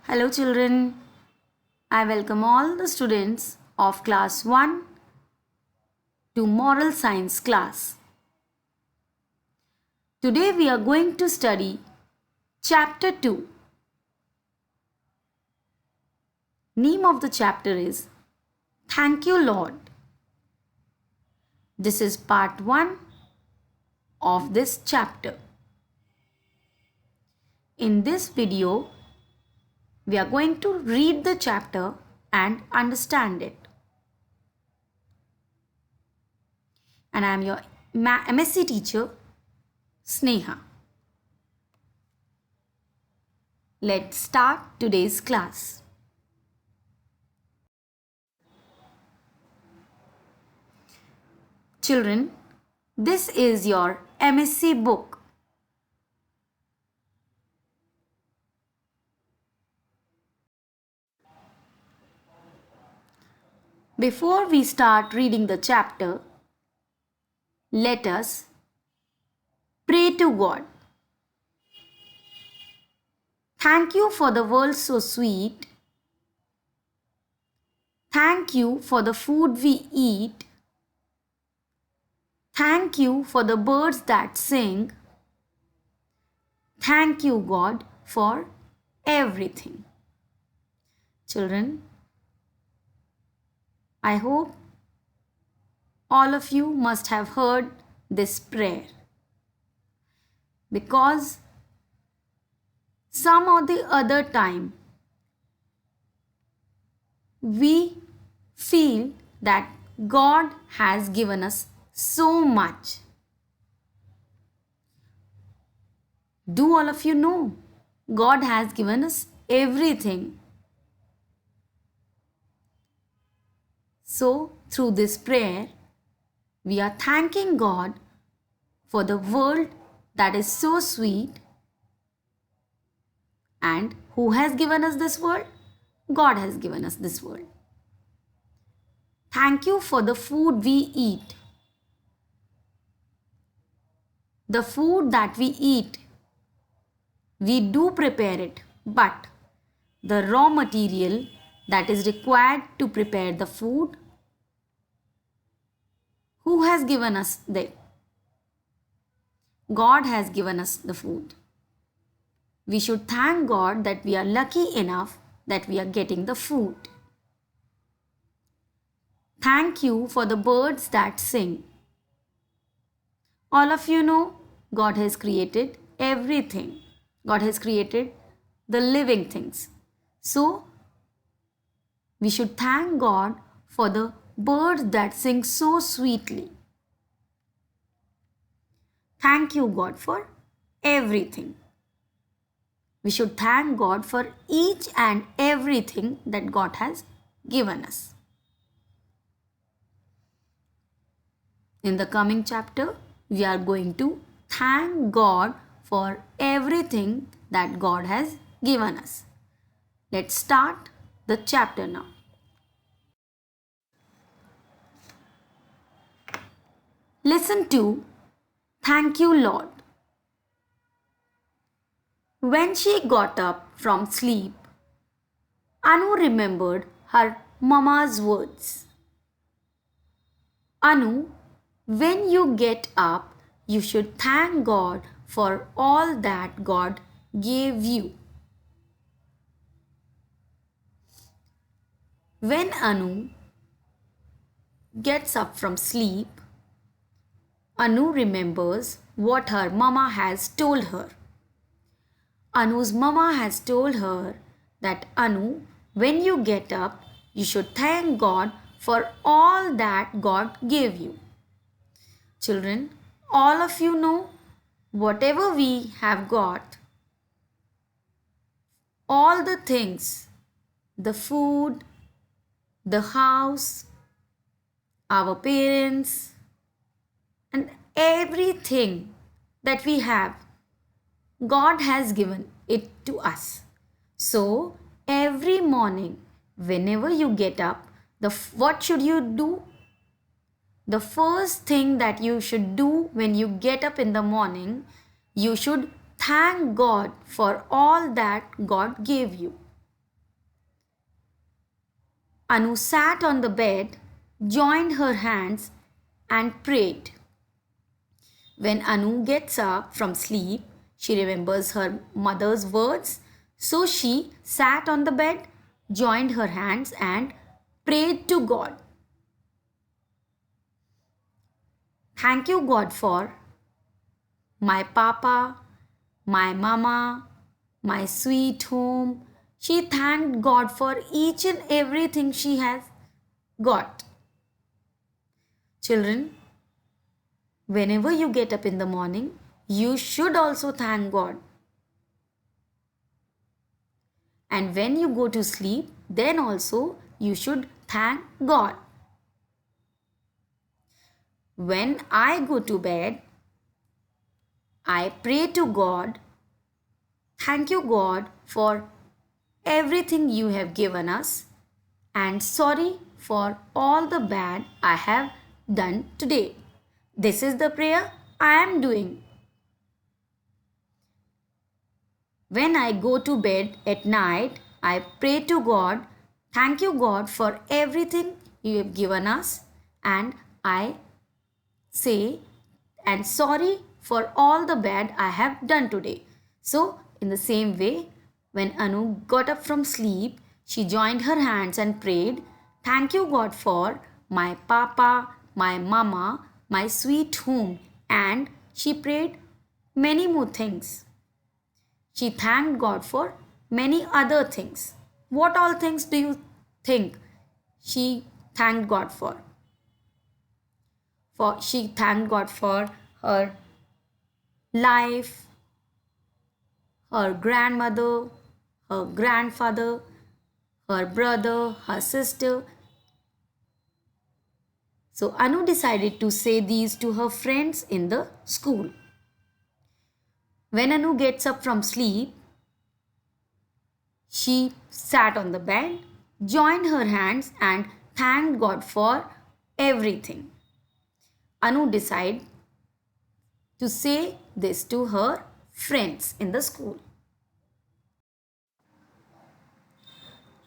Hello children, I welcome all the students of class 1 to moral science class. Today we are going to study chapter 2. Name of the chapter is Thank You Lord. This is part 1 of this chapter. In this video, we are going to read the chapter and understand it. And I am your MSc teacher, Sneha. Let's start today's class. Children, this is your MSc book. Before we start reading the chapter, let us pray to God. Thank you for the world so sweet. Thank you for the food we eat. Thank you for the birds that sing. Thank you, God, for everything. Children, I hope all of you must have heard this prayer, because some or the other time we feel that God has given us so much. Do all of you know God has given us everything? So, through this prayer, we are thanking God for the world that is so sweet. And who has given us this world? God has given us this world. Thank you for the food we eat. The food that we eat, we do prepare it, but the raw material that is required to prepare the food, who has given us that? God has given us the food. We should thank God that we are lucky enough that we are getting the food. Thank you for the birds that sing. All of you know God has created everything. God has created the living things. So, we should thank God for the birds that sing so sweetly. Thank you, God, for everything. We should thank God for each and everything that God has given us. In the coming chapter, we are going to thank God for everything that God has given us. Let's start the chapter now. Listen to Thank You Lord. When she got up from sleep, Anu remembered her mama's words. Anu, when you get up, you should thank God for all that God gave you. When Anu gets up from sleep, Anu remembers what her mama has told her. Anu's mama has told her that Anu, when you get up, you should thank God for all that God gave you. Children, all of you know whatever we have got, all the things, the food, the house, our parents, and everything that we have, God has given it to us. So, every morning, whenever you get up, what should you do? The first thing that you should do when you get up in the morning, you should thank God for all that God gave you. Anu sat on the bed, joined her hands, and prayed. When Anu gets up from sleep, she remembers her mother's words. So she sat on the bed, joined her hands, and prayed to God. Thank you, God, for my papa, my mama, my sweet home. She thanked God for each and everything she has got. Children, whenever you get up in the morning, you should also thank God. And when you go to sleep, then also you should thank God. When I go to bed, I pray to God. Thank you, God, for everything you have given us, and sorry for all the bad I have done today. This is the prayer I am doing. When I go to bed at night, I pray to God. Thank you, God, for everything you have given us, and I say and sorry for all the bad I have done today. So, in the same way, when Anu got up from sleep, she joined her hands and prayed, thank you, God, for my papa, my mama, my sweet home, and she prayed many more things. She thanked God for many other things. What all things do you think she thanked God for? She thanked God for her life, her grandmother, her grandfather, her brother, her sister. So Anu decided to say these to her friends in the school. When Anu gets up from sleep, she sat on the bed, joined her hands, and thanked God for everything. Anu decided to say this to her friends in the school.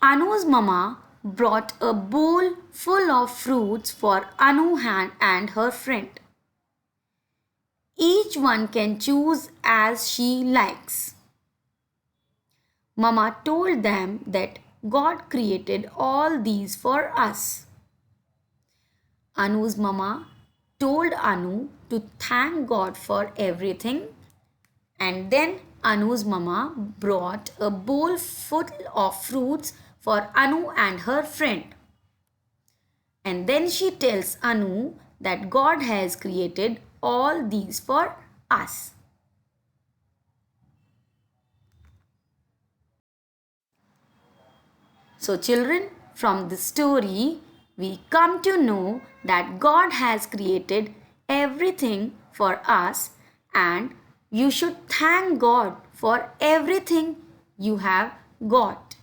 Anu's mama brought a bowl full of fruits for Anu and her friend. Each one can choose as she likes. Mama told them that God created all these for us. Anu's mama told Anu to thank God for everything, and then Anu's mama brought a bowl full of fruits for Anu and her friend. And then she tells Anu that God has created all these for us. So children, from this story, we come to know that God has created everything for us, and you should thank God for everything you have got.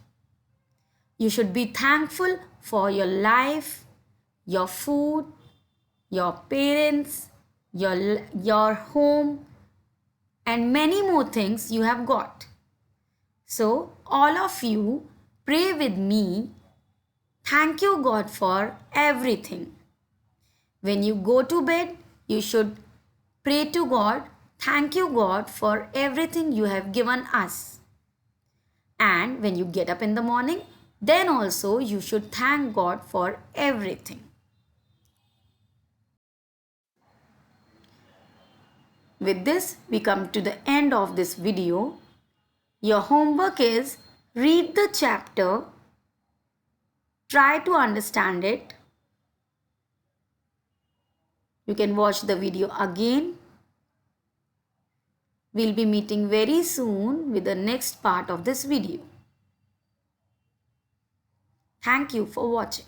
You should be thankful for your life, your food, your parents, your home, and many more things you have got. So, all of you pray with me. Thank you, God, for everything. When you go to bed, you should pray to God. Thank you, God, for everything you have given us. And when you get up in the morning, then also you should thank God for everything. With this, we come to the end of this video. Your homework is read the chapter, try to understand it. You can watch the video again. We'll be meeting very soon with the next part of this video. Thank you for watching.